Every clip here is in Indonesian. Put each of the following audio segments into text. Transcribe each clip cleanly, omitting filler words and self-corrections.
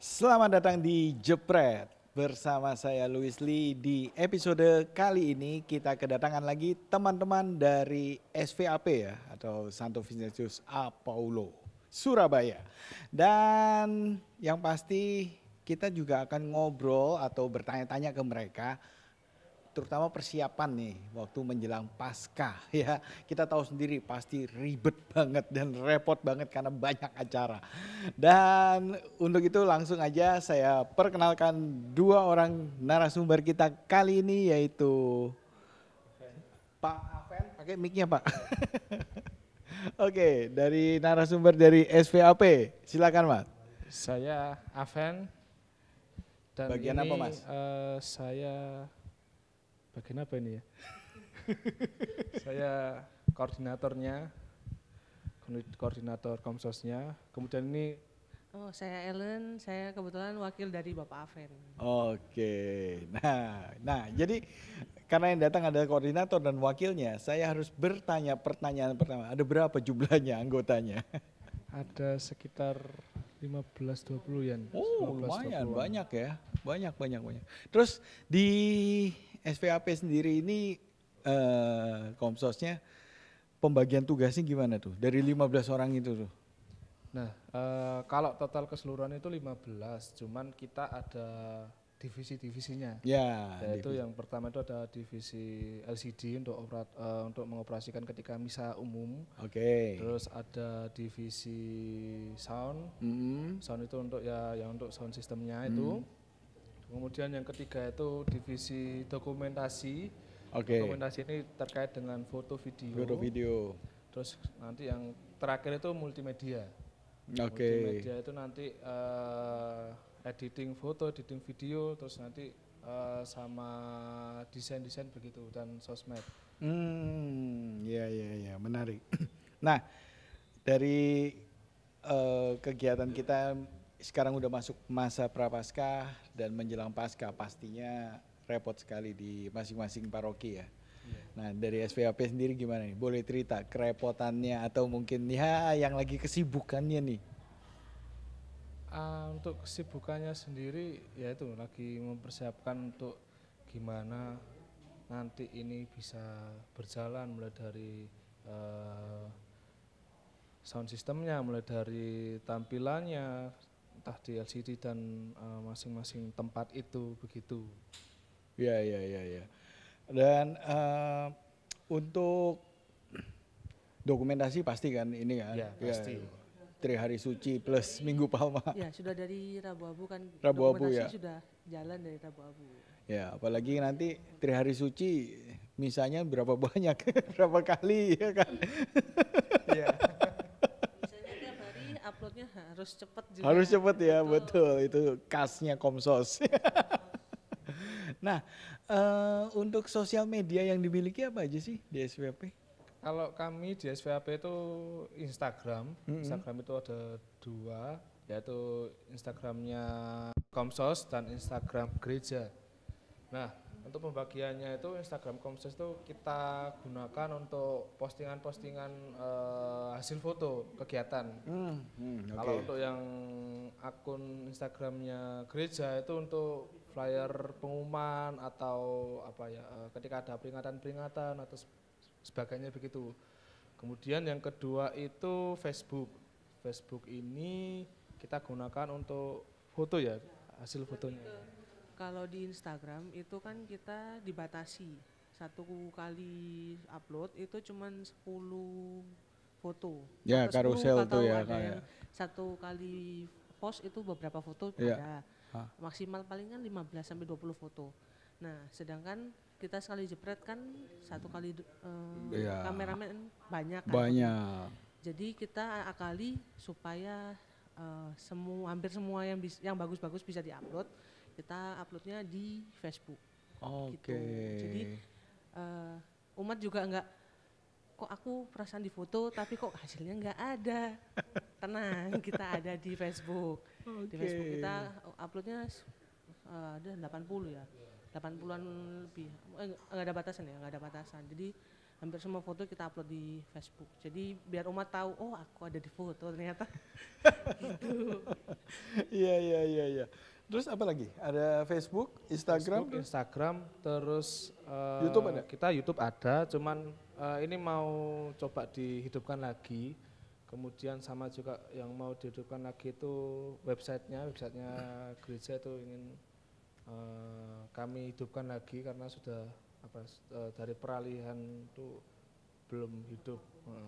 Selamat datang di Jepret. Bersama saya Louis Lee. Di episode kali ini kita kedatangan lagi teman-teman dari SVAP ya, atau Santo Vincentius A. Paulo, Surabaya. Dan yang pasti kita juga akan ngobrol atau bertanya-tanya ke mereka, terutama persiapan nih waktu menjelang Paskah ya. Kita tahu sendiri pasti ribet banget dan repot banget karena banyak acara. Dan untuk itu langsung aja saya perkenalkan dua orang narasumber kita kali ini, yaitu Pak Aven, pakai mic-nya Pak. Oke, dari narasumber dari SVAP, silakan Mas. Saya Aven dan Bagian ini apa, Mas? saya bagian apa ini ya? Saya koordinatornya, koordinator Komsosnya. Kemudian ini Oh, saya Ellen, saya kebetulan wakil dari Bapak Aven. Oke, nah, jadi karena yang datang adalah koordinator dan wakilnya, saya harus bertanya pertanyaan pertama. Ada berapa jumlahnya anggotanya? ada sekitar 15-20 ya. Oh, lumayan banyak ya, banyak. Terus di SVAP sendiri ini Komsosnya pembagian tugasnya gimana tuh? Dari 15 orang itu tuh? Nah, kalau total keseluruhan itu 15, cuman kita ada divisi-divisinya. Ya, Yaitu yang pertama itu ada divisi LCD untuk mengoperasikan ketika misa umum. Oke. Terus ada divisi sound. Sound itu untuk yang untuk sound sistemnya itu. Kemudian yang ketiga itu divisi dokumentasi. Oke. Dokumentasi ini terkait dengan foto video. Foto video. Terus nanti yang terakhir itu multimedia. Oke. Multimedia itu nanti editing foto, editing video, terus nanti sama desain begitu dan sosmed. Ya, menarik. Nah, dari kegiatan kita sekarang udah masuk masa prapaskah dan menjelang Paskah, pastinya repot sekali di masing-masing paroki ya. Nah, dari SVAP sendiri gimana nih? Boleh cerita kerepotannya atau mungkin ya yang lagi kesibukannya nih? Untuk kesibukannya sendiri yaitu lagi mempersiapkan untuk gimana nanti ini bisa berjalan, mulai dari sound systemnya, mulai dari tampilannya, entah di LCD dan masing-masing tempat itu begitu. Ya. Dan untuk dokumentasi pasti kan ini kan? Ya, pasti. Tri Hari Suci plus Minggu Palma. Ya, sudah dari Rabu Abu kan. Rabu Abu dokumentasi ya. Sudah jalan dari Rabu Abu. Ya, apalagi nanti Tri Hari Suci misalnya berapa banyak, berapa kali ya kan? Iya. Misalnya tiap hari uploadnya harus cepat juga. Harus cepat ya, betul. Itu khasnya Komsos. Nah, untuk sosial media yang dimiliki apa aja sih di SVP? Kalau kami di SVAP itu Instagram. Instagram itu ada 2, yaitu Instagramnya Komsos dan Instagram gereja. Nah, untuk pembagiannya itu Instagram Komsos itu kita gunakan untuk postingan-postingan hasil foto kegiatan. Kalau untuk yang akun Instagramnya gereja itu untuk flyer pengumuman atau ketika ada peringatan atau sebagainya begitu. Kemudian yang kedua itu Facebook. Facebook ini kita gunakan untuk foto ya, hasil fotonya. Kalau di Instagram itu kan kita dibatasi. Satu kali upload itu cuman 10 foto. Ya, Atau 10, karusel atau tuh ya, ada kayak. yang satu kali post itu beberapa foto Ya. ada. Maksimal palingan 15 sampai 20 foto. Nah, sedangkan kita sekali jepret kan satu kali kameramen banyak kan. Banyak. Jadi kita akali supaya hampir semua yang bagus-bagus bisa diupload. Kita uploadnya di Facebook. Oke. Gitu. Jadi umat juga enggak, kok aku perasaan di foto tapi kok hasilnya enggak ada. Tenang, kita ada di Facebook. Di Facebook kita uploadnya ada 80 ya. 80-an lebih. Enggak ada batasan ya, enggak ada batasan. Jadi hampir semua foto kita upload di Facebook. Jadi biar umat tahu, oh aku ada di foto ternyata. Gitu. Iya. Terus apa lagi? Ada Facebook, Instagram, Facebook, Instagram, terus YouTube ada? kita YouTube ada, cuman ini mau coba dihidupkan lagi. Kemudian sama juga yang mau dihidupkan lagi itu websitenya gereja itu ingin kami hidupkan lagi karena sudah dari peralihan itu belum hidup,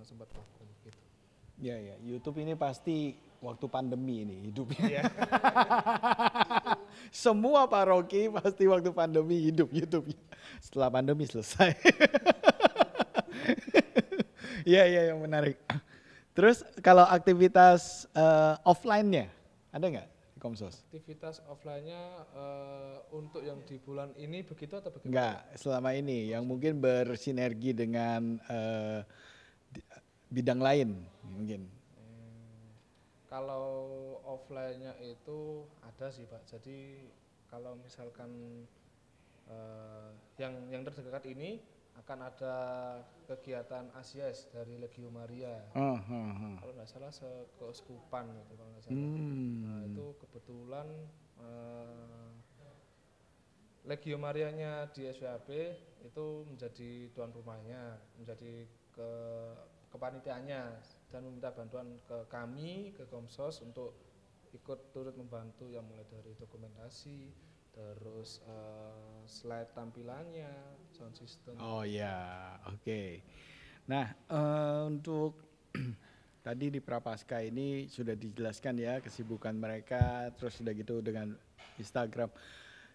sempat vakum gitu. Ya, YouTube ini pasti waktu pandemi ini hidupnya. Semua paroki pasti waktu pandemi hidup YouTube. Setelah pandemi selesai. Iya, yang menarik. Terus kalau aktivitas offline-nya ada nggak di Komsos? Aktivitas offline-nya untuk yang di bulan ini begitu atau bagaimana? Enggak, selama ini yang mungkin bersinergi dengan bidang lain mungkin. Kalau offline-nya itu ada sih Pak. Jadi kalau misalkan yang terdekat ini akan ada kegiatan ASIES dari Legio Maria. Kalau nggak salah keuskupan gitu kalau nggak salah. Nah itu kebetulan Legio Marianya di SWAP itu menjadi tuan rumahnya, menjadi kepanitiaannya dan meminta bantuan ke kami, ke Komsos untuk ikut turut membantu yang mulai dari dokumentasi, terus slide tampilannya, sound system. Oh ya, oke. Nah untuk tadi di Prapaskah ini sudah dijelaskan ya kesibukan mereka, terus sudah gitu dengan Instagram.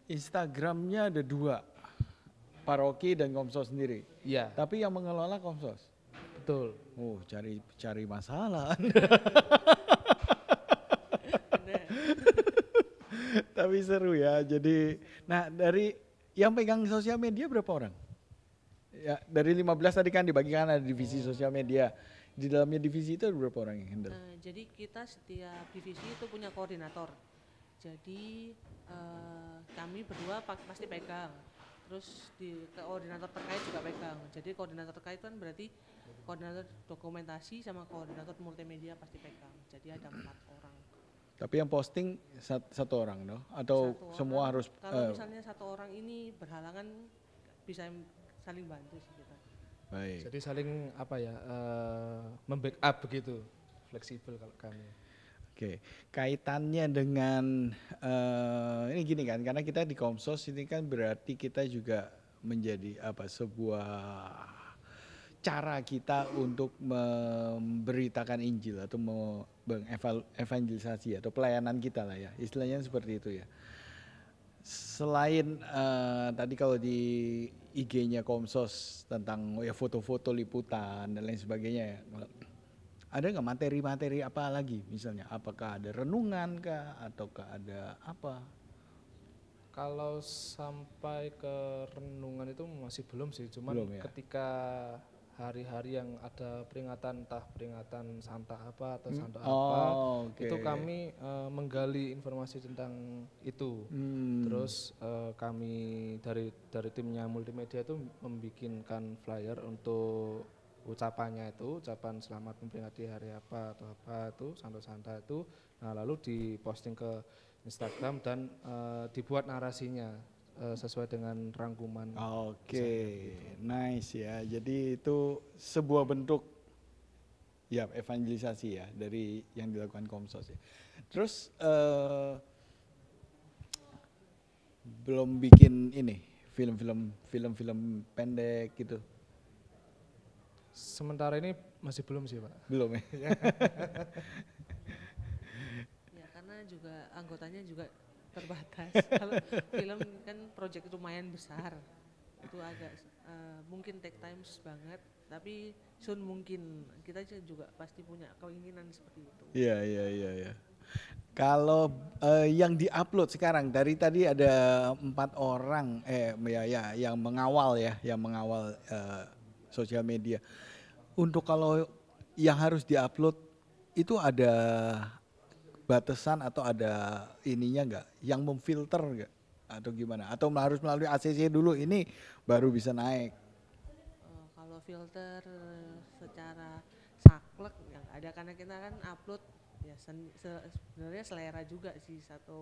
Instagramnya ada 2, paroki dan Komsos sendiri. Iya. Tapi yang mengelola Komsos. Betul. Oh, cari masalah. Tapi seru ya. Jadi, nah dari yang pegang sosial media berapa orang? Ya, dari 15 tadi kan dibagikan ada divisi sosial media. Di dalamnya divisi itu ada berapa orang yang handle? Jadi kita setiap divisi itu punya koordinator. Jadi kami berdua pasti pegang. Terus koordinator terkait juga pegang. Jadi koordinator terkait kan berarti koordinator dokumentasi sama koordinator multimedia pasti pegang. Jadi ada 4 orang. Tapi yang posting satu orang, no? Atau semua harus? Kalau misalnya 1 orang ini berhalangan bisa saling bantu sih kita. Baik. Jadi saling membackup begitu, fleksibel kalau kami. Oke, kaitannya dengan ini gini kan, karena kita di Komsos ini kan berarti kita juga menjadi sebuah cara kita untuk memberitakan Injil atau mengevangelisasi atau pelayanan kita lah ya, istilahnya seperti itu ya. Selain tadi kalau di IG-nya Komsos tentang foto-foto liputan dan lain sebagainya ya, ada nggak materi-materi apa lagi misalnya? Apakah ada renungan kah ataukah ada apa? Kalau sampai ke renungan itu masih belum sih, cuman Belum, ya? ketika hari-hari yang ada peringatan, entah peringatan Santa apa atau Santa okay. itu kami menggali informasi tentang itu. Terus kami dari timnya multimedia itu membikinkan flyer untuk ucapan selamat memperingati hari apa atau apa itu Santa itu. Nah lalu diposting ke Instagram dan dibuat narasinya sesuai dengan rangkuman. Oke, nice ya. Jadi itu sebuah bentuk ya evangelisasi ya dari yang dilakukan Komsos ya. Terus belum bikin ini film-film pendek gitu. Sementara ini masih belum sih Pak. Belum ya. Ya karena juga anggotanya juga terbatas. Kalau film kan proyek lumayan besar, itu agak mungkin take times banget, tapi soon mungkin kita juga pasti punya keinginan seperti itu. Iya. Kalau yang diupload sekarang dari tadi ada 4 orang yang mengawal sosial media. Untuk kalau yang harus diupload itu ada batasan atau ada ininya enggak yang memfilter enggak atau gimana atau harus melalui ACC dulu ini baru bisa naik? Kalau kalau filter secara saklek yang ada karena kita kan upload ya sebenarnya selera juga sih, satu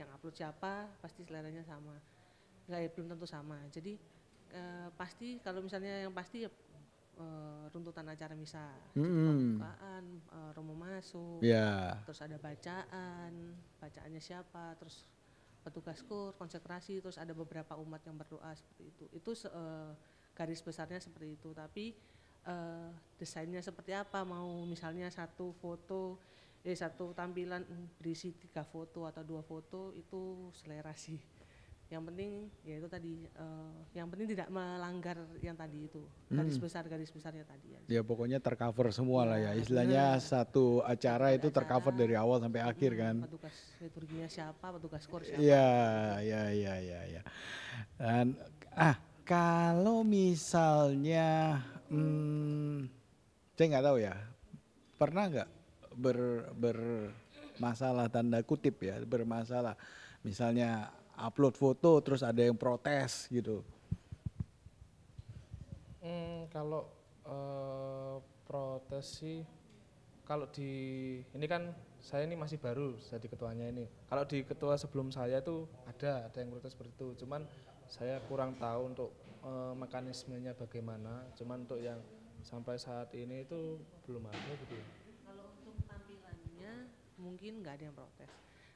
yang upload siapa pasti seleranya sama, nggak ya belum tentu sama. Jadi pasti kalau misalnya yang pasti ya runtutan acara misa, jadi pembukaan, romo masuk, terus ada bacaannya siapa, terus petugas kur, konsekrasi, terus ada beberapa umat yang berdoa seperti itu. Itu garis besarnya seperti itu. Tapi desainnya seperti apa? Mau misalnya satu tampilan berisi 3 foto atau 2 foto, itu selera sih. Yang penting ya itu tadi, yang penting tidak melanggar yang tadi itu, garis besarnya tadi aja. Ya pokoknya tercover semua lah ya, istilahnya satu acara itu tercover dari awal sampai akhir kan. Petugas liturginya siapa, petugas kur siapa. Ya. Dan kalau misalnya saya nggak tahu ya, pernah nggak bermasalah tanda kutip ya, bermasalah misalnya upload foto terus ada yang protes gitu? Kalau protes sih, kalau ini kan saya ini masih baru jadi ketuanya ini. Kalau di ketua sebelum saya itu ada yang protes seperti itu. Cuman saya kurang tahu untuk mekanismenya bagaimana. Cuman untuk yang sampai saat ini itu belum ada gitu. Kalau untuk tampilannya mungkin nggak ada yang protes.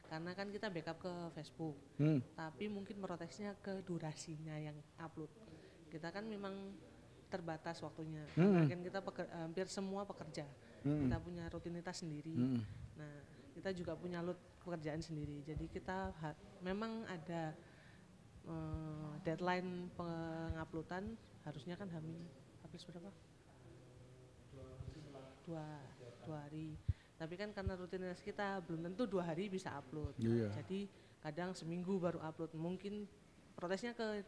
Karena kan kita backup ke Facebook, tapi mungkin protesnya ke durasinya yang upload. Kita kan memang terbatas waktunya, karena kan kita hampir semua pekerja, kita punya rutinitas sendiri. Nah, kita juga punya load pekerjaan sendiri, jadi kita memang ada deadline penguploadan, harusnya kan habis berapa? 2 hari. Tapi kan karena rutinitas kita belum tentu 2 hari bisa upload. Jadi kadang seminggu baru upload. Mungkin protesnya ke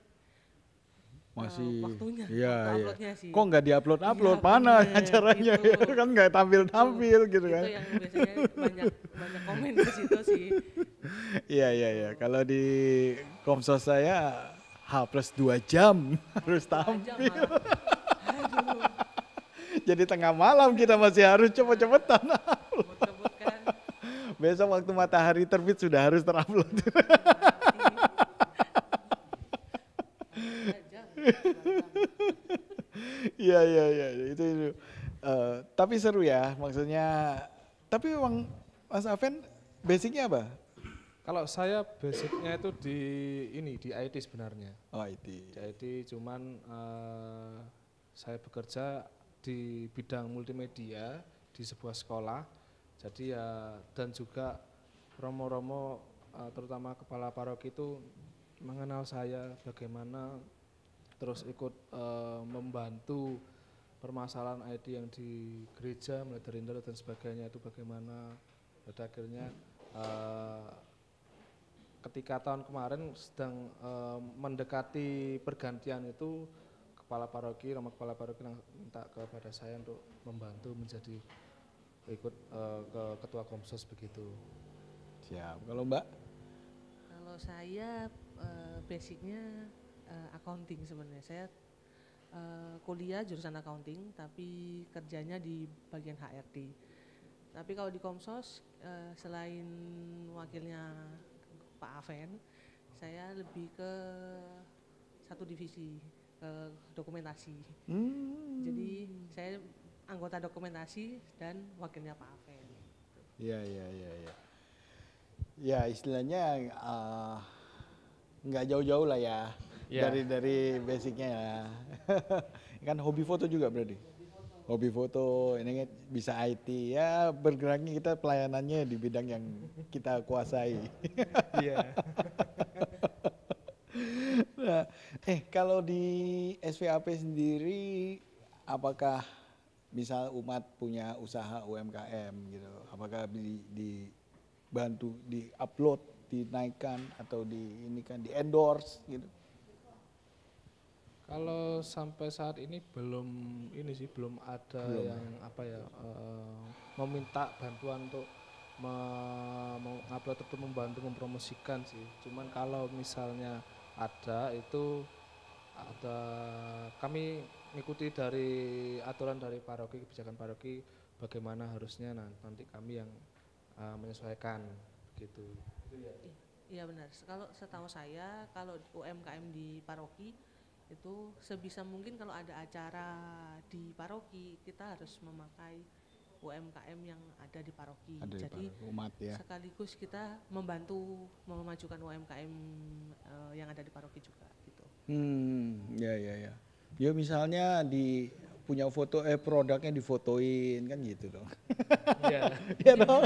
masih waktunya, uploadnya sih. Kok nggak diupload mana acaranya gitu. Kan nggak tampil gitu kan. Itu yang biasanya banyak komen di situ sih. Iya. Kalau di Komsos saya H+2 jam harus tampil. Jadi tengah malam kita masih harus cepet-cepetan. Besok waktu matahari terbit sudah harus terupload. Iya itu. Tapi seru ya, maksudnya. Tapi memang Mas Aven basicnya apa? Kalau saya basicnya itu di IT sebenarnya. Oh IT. Di IT, cuman saya bekerja di bidang multimedia di sebuah sekolah. Jadi ya, dan juga romo-romo terutama kepala paroki itu mengenal saya bagaimana, terus ikut membantu permasalahan IT yang di gereja, mulai dari internet dan sebagainya itu bagaimana. Pada akhirnya ketika tahun kemarin sedang mendekati pergantian itu, romo kepala paroki minta kepada saya untuk membantu menjadi ikut ke ketua Komsos begitu. Siap. Kalau Mbak? Kalau saya basicnya accounting sebenarnya. Saya kuliah jurusan accounting tapi kerjanya di bagian HRD. Tapi kalau di Komsos selain wakilnya Pak Aven, saya lebih ke satu divisi, ke dokumentasi. Jadi saya anggota dokumentasi dan wakilnya Pak Aven. Iya. Ya istilahnya nggak jauh-jauh lah ya, dari basicnya ya. Kan hobi foto juga berarti? Hobi foto, ini kan bisa IT, ya bergeraknya kita pelayanannya di bidang yang kita kuasai. Iya. Nah, kalau di SVAP sendiri, apakah misal umat punya usaha UMKM gitu, apakah dibantu, di-upload, dinaikkan atau di endorse gitu? Kalau sampai saat ini belum ada yang meminta bantuan untuk mengupload atau membantu mempromosikan sih. Cuman kalau misalnya ada kami ngikuti dari aturan dari paroki, kebijakan paroki bagaimana harusnya, nanti kami yang menyesuaikan gitu. Iya benar. Kalau setahu saya, kalau UMKM di paroki itu sebisa mungkin kalau ada acara di paroki kita harus memakai UMKM yang ada di paroki. Ada di Jadi paroki, umat ya. sekaligus kita membantu memajukan UMKM yang ada di paroki juga gitu. Ya. Ya misalnya punya foto produknya difotoin kan gitu dong. Iya. Iya dong.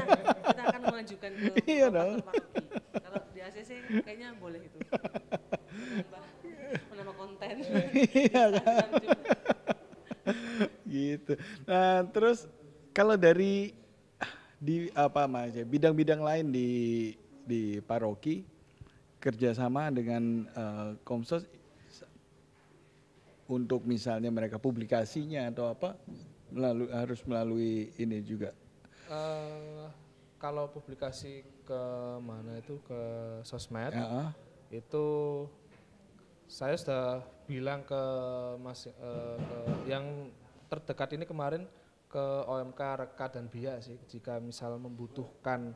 Kita akan mengajukan ke Iya dong. paroki. Kalau di ACC kayaknya boleh itu. Menambah konten. Iya kan. Gitu. Nah, terus kalau dari bidang-bidang lain di paroki kerjasama dengan Komsos untuk misalnya mereka publikasinya atau apa harus melalui ini juga. Kalau publikasi ke mana itu ke sosmed, itu saya sudah bilang ke yang terdekat ini kemarin ke OMK, Rekat dan BIA sih, jika misal membutuhkan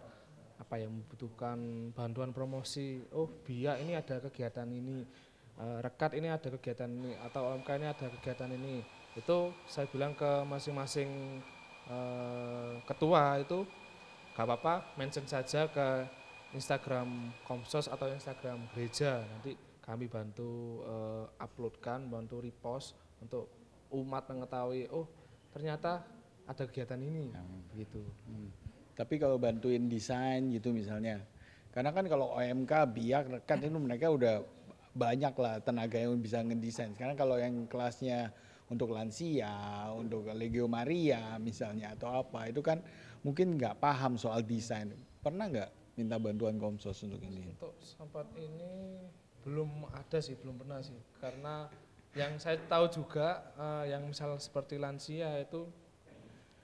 bantuan promosi, BIA ini ada kegiatan ini, Rekat ini ada kegiatan ini, atau OMK ini ada kegiatan ini, itu saya bilang ke masing-masing ketua itu gak apa-apa mention saja ke Instagram Komsos atau Instagram gereja, nanti kami bantu uploadkan, bantu repost untuk umat mengetahui ternyata ada kegiatan ini gitu. Tapi kalau bantuin desain gitu misalnya, karena kan kalau OMK, BIA, Rekat itu mereka udah banyak lah tenaga yang bisa ngedesain. Sekarang kalau yang kelasnya untuk lansia, untuk Legio Maria misalnya atau apa, itu kan mungkin nggak paham soal desain. Pernah nggak minta bantuan Komsos untuk ini? Untuk sempat ini belum pernah sih. Karena yang saya tahu juga yang misal seperti lansia itu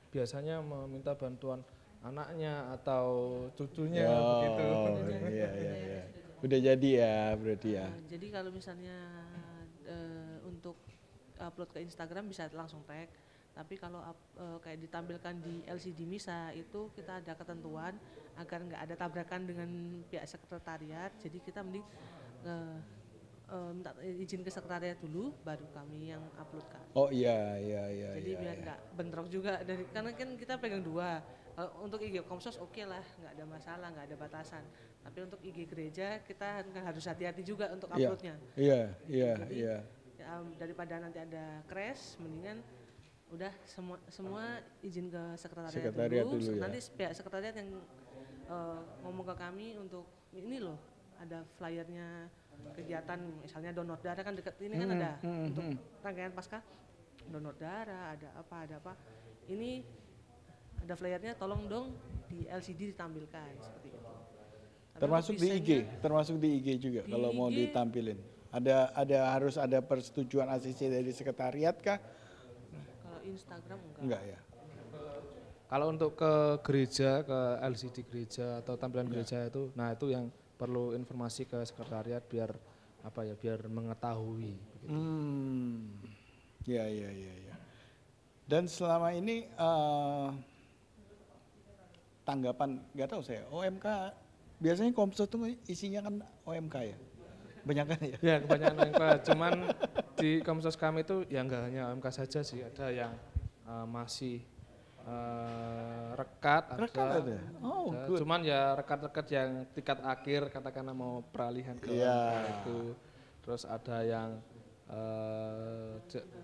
biasanya meminta bantuan anaknya atau cucunya begitu. Iya. Udah jadi ya berarti ya. Jadi kalau misalnya untuk upload ke Instagram bisa langsung tag, tapi kalau kayak ditampilkan di LCD misa itu kita ada ketentuan agar nggak ada tabrakan dengan pihak sekretariat, jadi kita mending minta izin ke sekretariat dulu baru kami yang uploadkan. Oh iya. Jadi biar nggak bentrok juga karena kan kita pegang dua. Untuk IG Komsos oke lah, nggak ada masalah, nggak ada batasan. Tapi untuk IG gereja kita harus hati-hati juga untuk uploadnya. Iya. Ya, daripada nanti ada crash, mendingan udah semua izin ke sekretariat dulu. Ya. Nanti pihak sekretariat yang ngomong ke kami untuk ini loh, ada flyernya kegiatan, misalnya donor darah kan dekat ini kan ada untuk rangkaian pasca donor darah, ada apa. Ini ada flyernya, tolong dong di LCD ditampilkan seperti itu. Termasuk di IG juga di kalau IG, mau ditampilin. Harus ada persetujuan ACC dari sekretariat kah? Kalau Instagram enggak ya. Kalau untuk ke gereja, ke LCD gereja atau tampilan gereja itu, nah itu yang perlu informasi ke sekretariat biar mengetahui. Ya. Dan selama ini tanggapan, nggak tahu saya, OMK biasanya Komsos itu isinya kan OMK ya, kebanyakan ya? Ya kebanyakan OMK, cuman di Komsos kami itu ya nggak hanya OMK saja sih, ada yang masih Rekat ada. Cuman ya rekat-rekat yang tingkat akhir, katakanlah mau peralihan ke OMK itu, terus ada yang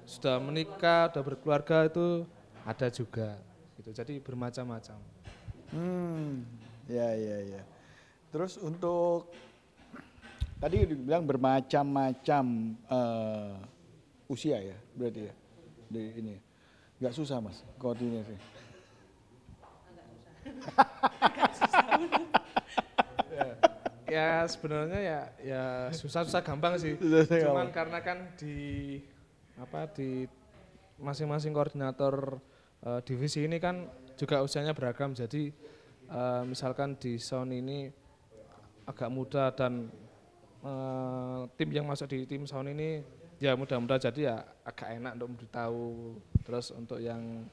sudah menikah, sudah berkeluarga itu ada juga, gitu. Jadi bermacam-macam. Ya. Terus untuk tadi dibilang bermacam-macam usia ya, berarti ya di ini. Nggak susah mas koordinasi. Agak susah. Ya sebenarnya ya susah gampang sih. Cuman karena kan di masing-masing koordinator divisi ini kan juga usianya beragam, jadi misalkan di sound ini agak muda dan tim yang masuk di tim sound ini Ya mudah-mudahan jadi ya agak enak untuk memberitahu. Terus untuk yang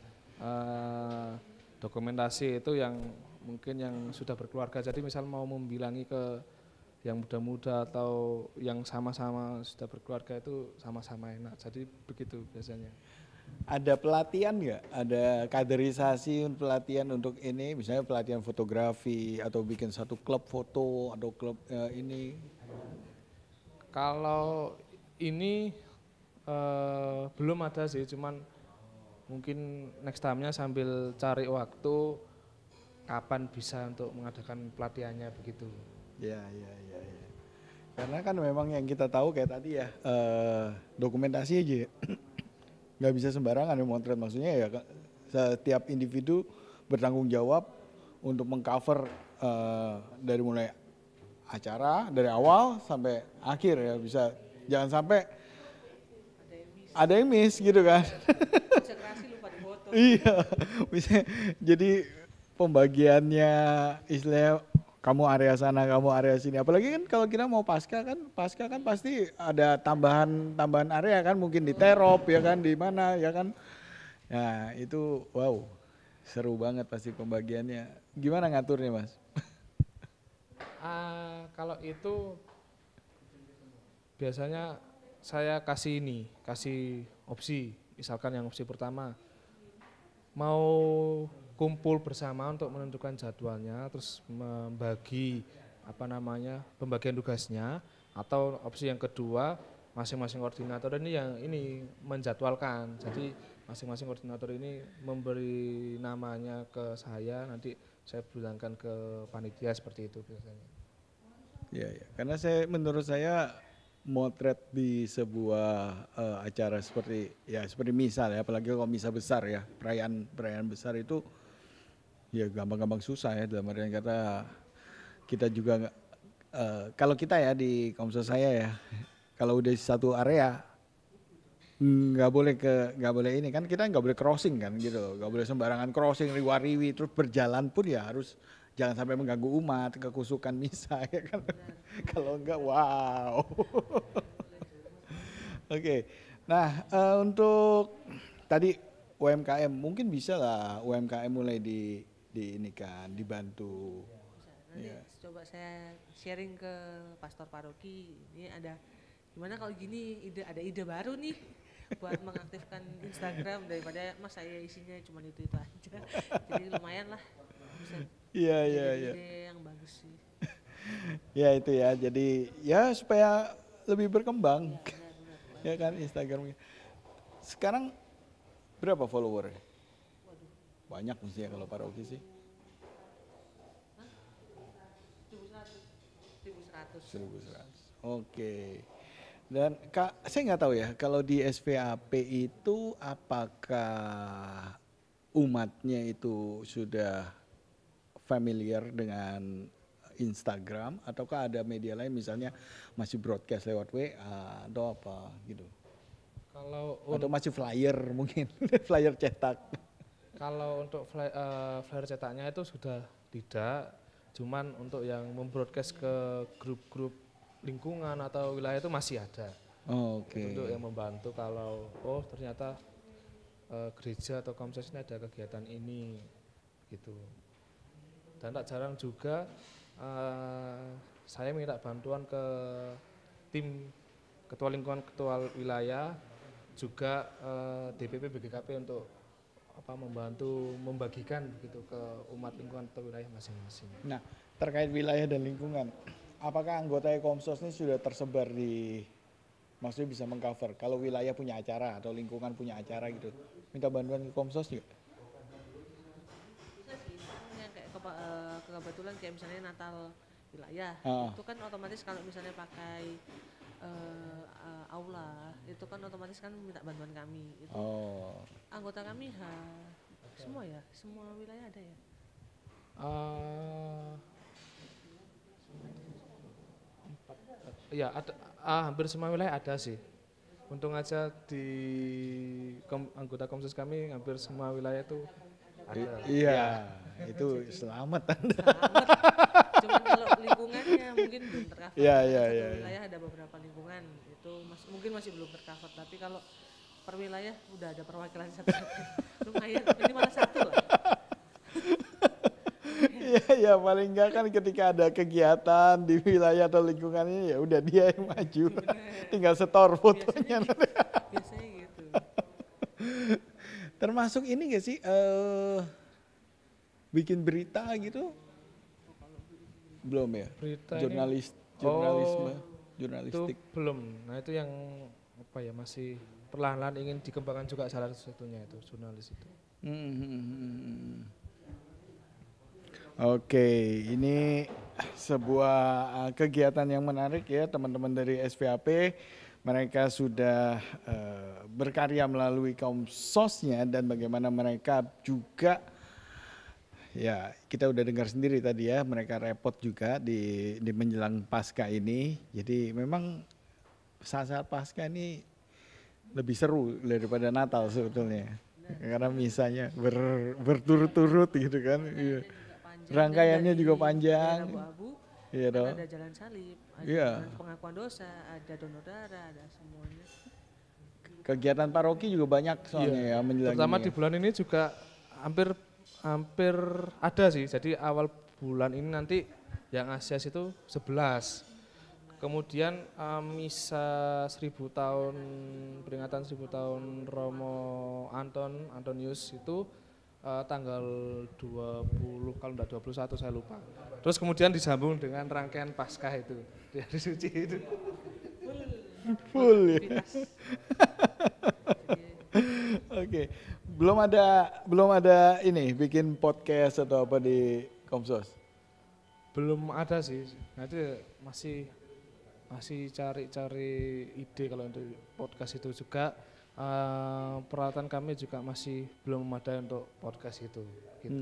dokumentasi itu yang mungkin yang sudah berkeluarga, jadi misal mau membilangi ke yang muda-muda atau yang sama-sama sudah berkeluarga itu sama-sama enak, jadi begitu biasanya. Ada pelatihan nggak? Ada kaderisasi pelatihan untuk ini, misalnya pelatihan fotografi atau bikin satu klub foto atau klub ini? Kalau ini belum ada sih, cuman mungkin next time-nya sambil cari waktu kapan bisa untuk mengadakan pelatihannya begitu. Ya. Karena kan memang yang kita tahu kayak tadi ya, dokumentasi aja ya. Nggak bisa sembarangan ya motret, maksudnya ya setiap individu bertanggung jawab untuk mengcover dari mulai acara dari awal sampai akhir ya, bisa jangan sampai ada yang miss gitu kan. Konsentrasi lupa di foto. Iya, bisa jadi pembagiannya istilahnya kamu area sana, kamu area sini. Apalagi kan kalau kita mau pasca kan pasti ada tambahan area kan, mungkin di terop ya kan, di mana ya kan. Nah itu wow, seru banget pasti pembagiannya. Gimana ngaturnya Mas? Kalau itu biasanya saya kasih opsi. Misalkan yang opsi pertama mau kumpul bersama untuk menentukan jadwalnya, terus membagi pembagian tugasnya, atau opsi yang kedua masing-masing koordinator ini menjadwalkan. Jadi masing-masing koordinator ini memberi namanya ke saya, nanti saya bilangkan ke panitia, seperti itu biasanya. Ya, karena menurut saya motret di sebuah acara seperti misal ya, apalagi kalau misal besar ya, perayaan besar itu ya gampang-gampang susah ya, dalam artian kata kita juga kalau kita ya di Komsos saya ya, kalau udah di satu area nggak boleh ini kan, kita nggak boleh crossing kan gitu, nggak boleh sembarangan crossing riwa-riwi, terus berjalan pun ya harus jangan sampai mengganggu umat, kekusukan misa ya kan. Kalau enggak wow. Oke. Nah, untuk tadi UMKM mungkin bisa lah UMKM mulai di ini kan dibantu. Nanti coba saya sharing ke pastor paroki. Ini ada gimana kalau gini, ada ide baru nih buat mengaktifkan Instagram, daripada mas saya isinya cuma itu aja. Jadi lumayan lah. Bisa ide yang bagus sih. Ya itu ya, jadi ya supaya lebih berkembang. Ya kan Instagram. Sekarang berapa follower? Banyak mesti ya kalau paroki sih. 1.100. Oke. Dan Kak, saya nggak tahu ya kalau di SVAP itu apakah umatnya itu sudah familiar dengan Instagram ataukah ada media lain misalnya masih broadcast lewat WA atau apa gitu? Atau masih flyer mungkin, flyer cetak? Kalau untuk flyer cetaknya itu sudah tidak, cuman untuk yang membroadcast ke grup-grup lingkungan atau wilayah itu masih ada. Oke. Untuk yang membantu kalau ternyata gereja atau komsos ini ada kegiatan ini gitu. Dan tak jarang juga saya minta bantuan ke tim ketua lingkungan, ketua wilayah, juga DPP BGKP untuk membantu membagikan begitu ke umat lingkungan atau wilayah masing-masing. Nah, terkait wilayah dan lingkungan, apakah anggota Komsos ini sudah tersebar maksudnya bisa mengcover kalau wilayah punya acara atau lingkungan punya acara gitu, minta bantuan ke Komsos juga? Kebetulan kayak misalnya Natal wilayah, itu kan otomatis kalau misalnya pakai aula, itu kan otomatis kan minta bantuan kami. Itu anggota kami semua wilayah ada ya? Ya ada, hampir semua wilayah ada sih. Untung aja di anggota Komsos kami hampir semua wilayah itu ada. Iya, itu selamat Anda. Cuman kalau lingkungannya mungkin belum tercover. Iya. Wilayah ada beberapa lingkungan itu itu mungkin masih belum tercover, tapi kalau per wilayah udah ada perwakilan satu-satu. Lumayan, minimal satu lah. Iya, ya paling enggak kan ketika ada kegiatan di wilayah atau lingkungannya ya udah dia yang maju. Tinggal setor fotonya. Biasanya gitu. Termasuk ini gak sih bikin berita gitu? Belum ya? Berita Jurnalisme, itu jurnalistik. belum. Nah itu yang apa ya, masih perlahan-lahan ingin dikembangkan juga salah satunya itu jurnalis itu. Oke, ini sebuah kegiatan yang menarik ya teman-teman dari SVAP. Mereka sudah berkarya melalui Komsosnya dan bagaimana mereka juga, ya kita udah dengar sendiri tadi ya, mereka repot juga di menjelang Pasca ini. Jadi memang saat-saat Pasca ini lebih seru daripada Natal sebetulnya. Karena misanya berturut-turut gitu kan. Iya. Rangkaiannya juga panjang. Abu-abu, iya dong. ada jalan salib, ada Iya. pengakuan dosa, ada donor darah, ada semuanya. Kegiatan paroki juga banyak soalnya ya menjelang Terutama ini di ya. bulan ini juga hampir ada sih. Jadi awal bulan ini nanti yang Asias itu 11. Kemudian misa 1000 tahun, peringatan 1000 tahun Romo Antonius itu tanggal 20, kalau enggak 21 saya lupa. Terus kemudian disambung dengan rangkaian Paskah itu, di hari suci itu. Full ya. Oke. Belum ada ini bikin podcast atau apa di Komsos. Belum ada sih. Nanti masih cari-cari ide kalau untuk podcast itu juga. Peralatan kami juga masih belum memadai untuk podcast itu. Gitu.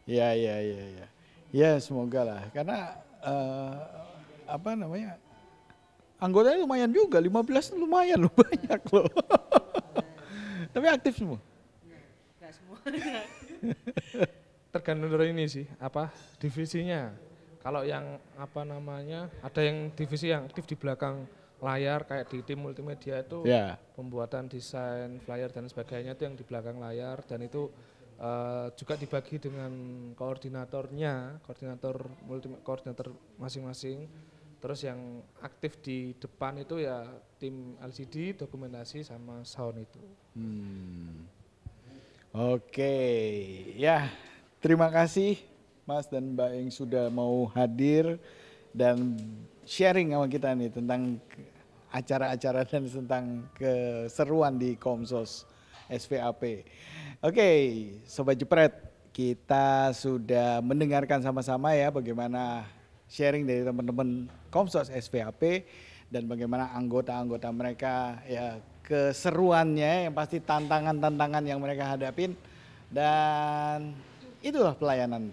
Ya. Ya semoga lah. Karena apa namanya, anggotanya lumayan juga, 15 lumayan loh, banyak loh. Tapi aktif semua. Enggak semua. Tergantung dari ini sih, divisinya. Kalau yang ada yang divisi yang aktif di belakang layar kayak di tim multimedia itu pembuatan desain flyer dan sebagainya itu yang di belakang layar, dan itu juga dibagi dengan koordinator masing-masing. Terus yang aktif di depan itu ya tim LCD, dokumentasi sama sound itu. Oke, ya terima kasih Mas dan Mbak yang sudah mau hadir dan sharing sama kita nih tentang acara-acara dan tentang keseruan di Komsos SVAP. Oke, Sobat Jepret, kita sudah mendengarkan sama-sama ya bagaimana sharing dari teman-teman Komsos SVAP dan bagaimana anggota-anggota mereka ya keseruannya, yang pasti tantangan-tantangan yang mereka hadapin, dan itulah pelayanan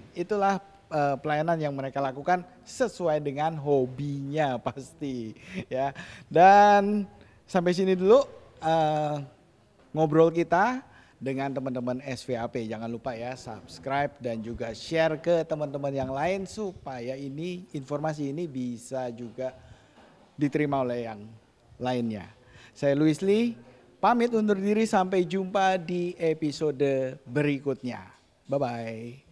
yang mereka lakukan sesuai dengan hobinya pasti ya. Dan sampai sini dulu ngobrol kita dengan teman-teman SVAP. Jangan lupa ya subscribe dan juga share ke teman-teman yang lain supaya informasi ini bisa juga diterima oleh yang lainnya. Saya Louis Lee, pamit undur diri, sampai jumpa di episode berikutnya. Bye-bye.